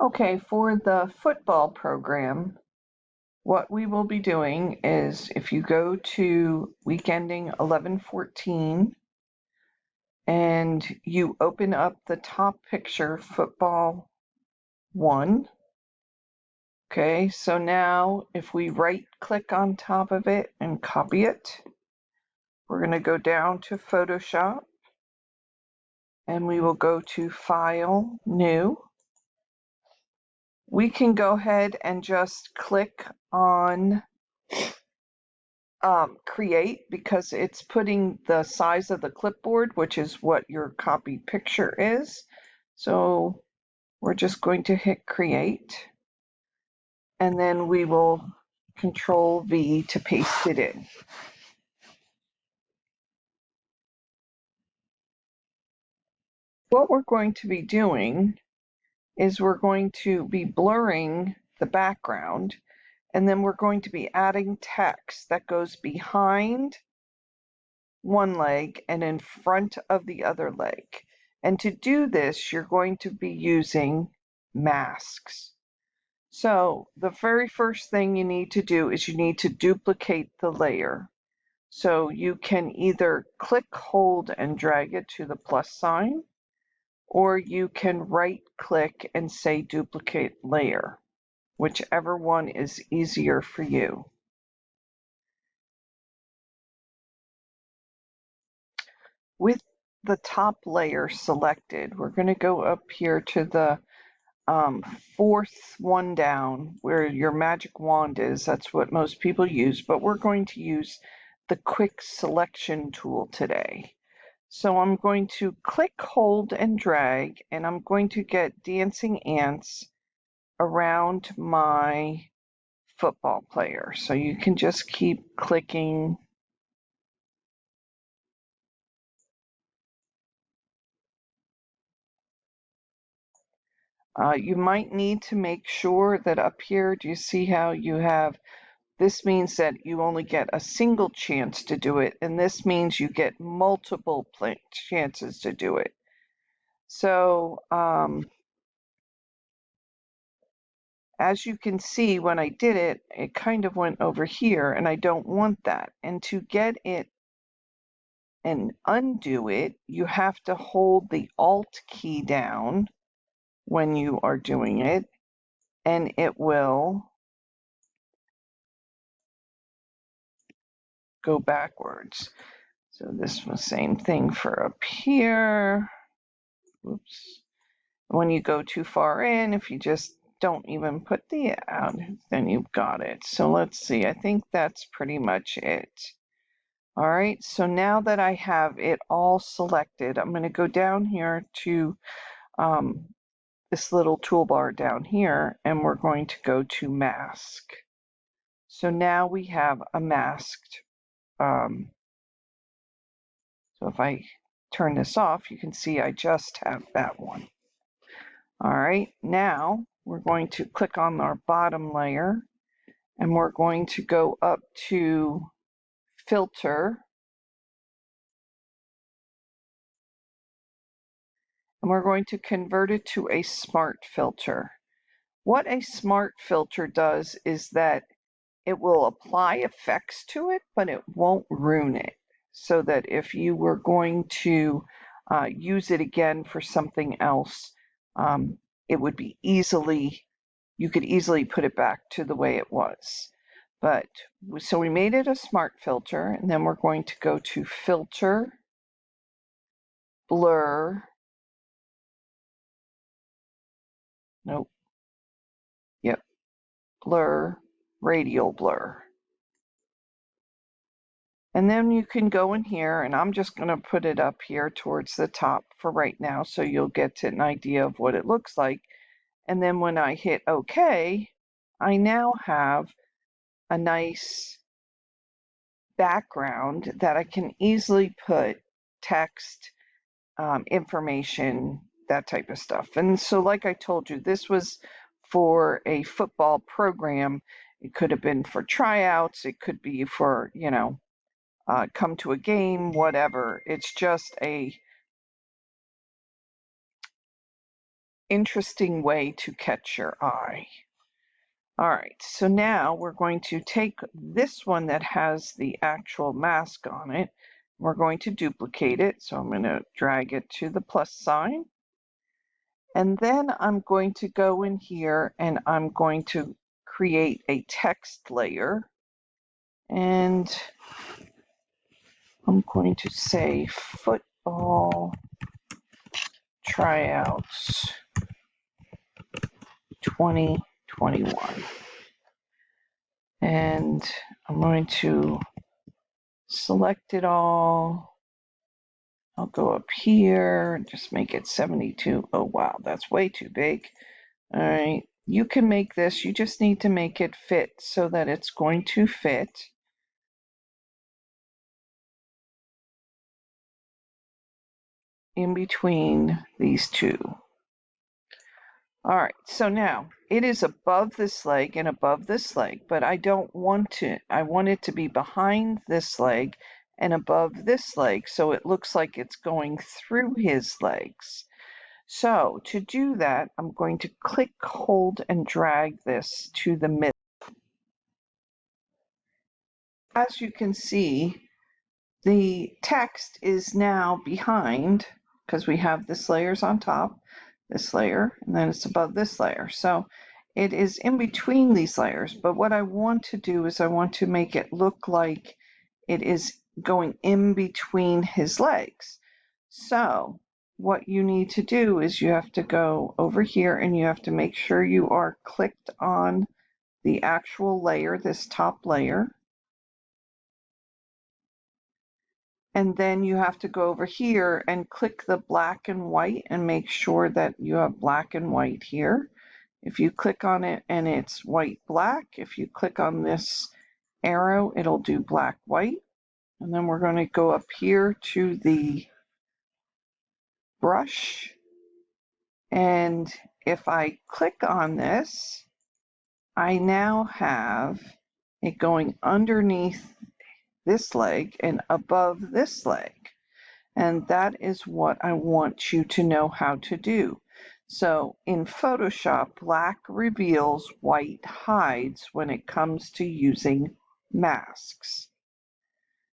Okay, for the football program, what we will be doing is if you go to week ending 11/14 and you open up the top picture, football 1. Okay, so now if we right click on top of it and copy it, we're going to go down to Photoshop and we will go to File, New. We can go ahead and just click on Create because it's putting the size of the clipboard, which is what your copied picture is. So we're just going to hit Create and then we will Control V to paste it in. What we're going to be doing is we're going to be blurring the background and then we're going to be adding text that goes behind one leg and in front of the other leg. And to do this, you're going to be using masks. So the very first thing you need to do is you need to duplicate the layer. So you can either click, hold, and drag it to the plus sign, or you can right click and say duplicate layer, whichever one is easier for you. With the top layer selected, we're going to go up here to the fourth one down where your magic wand is. That's what most people use, but we're going to use the quick selection tool today. So I'm going to click, hold, and drag, and I'm going to get dancing ants around my football player. So you can just keep clicking. You might need to make sure that up here, do you see how you have, this means that you only get a single chance to do it, and this means you get multiple chances to do it. So as you can see, when I did it, it kind of went over here, and I don't want that. And to get it and undo it, you have to hold the Alt key down when you are doing it, and it will go backwards. So this was the same thing for up here. Oops. When you go too far in, if you just don't even put the out, then you've got it. So let's see, I think that's pretty much it. All right, so now that I have it all selected, I'm going to go down here to this little toolbar down here, and we're going to go to mask. So now we have a masked. So if I turn this off, you can see I just have that one. All right, now we're going to click on our bottom layer and we're going to go up to filter. And we're going to convert it to a smart filter. What a smart filter does is that it will apply effects to it, but it won't ruin it. So that if you were going to use it again for something else, it would be you could easily put it back to the way it was. But so we made it a smart filter, and then we're going to go to filter, blur, nope, yep, blur, radial blur. And then you can go in here, and I'm just going to put it up here towards the top for right now so you'll get an idea of what it looks like. And then when I hit OK, I now have a nice background that I can easily put text, information, that type of stuff. And so like I told you, this was for a football program. It could have been for tryouts. It could be for, come to a game, whatever. It's just interesting way to catch your eye. All right, so now we're going to take this one that has the actual mask on it. We're going to duplicate it. So I'm going to drag it to the plus sign. And then I'm going to go in here and I'm going to create a text layer. And I'm going to say football tryouts 2021. And I'm going to select it all. I'll go up here and just make it 72. Oh, wow, that's way too big. All right, you can make this. You just need to make it fit so that it's going to fit. In between these two. All right, so now it is above this leg and above this leg, but I don't want it. I want it to be behind this leg and above this leg, so it looks like it's going through his legs. So to do that, I'm going to click, hold, and drag this to the middle. As you can see, the text is now behind, because we have this layers on top, this layer, and then it's above this layer. So it is in between these layers, but what I want to do is I want to make it look like it is going in between his legs. So what you need to do is you have to go over here and you have to make sure you are clicked on the actual layer, this top layer. And then you have to go over here and click the black and white and make sure that you have black and white here. If you click on it and it's white, black, if you click on this arrow, it'll do black, white. And then we're going to go up here to the brush. And if I click on this, I now have it going underneath this leg and above this leg. And that is what I want you to know how to do. So in Photoshop, black reveals, white hides when it comes to using masks.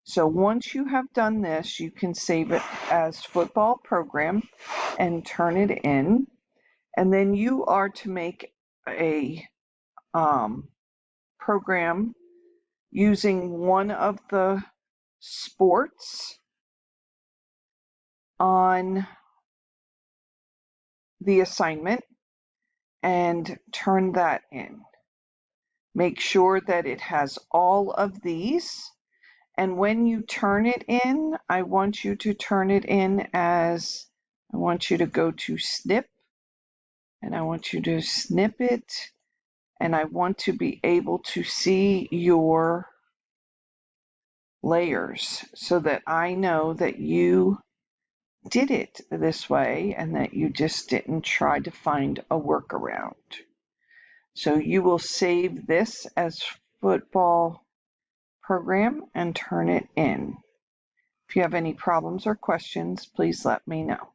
So once you have done this, you can save it as football program and turn it in. And then you are to make a program using one of the sports on the assignment and turn that in. Make sure that it has all of these. And when you turn it in, I want you to turn it in as, I want you to go to snip, and I want you to snip it, and I want to be able to see your layers so that I know that you did it this way and that you just didn't try to find a workaround. So you will save this as football program and turn it in. If you have any problems or questions, please let me know.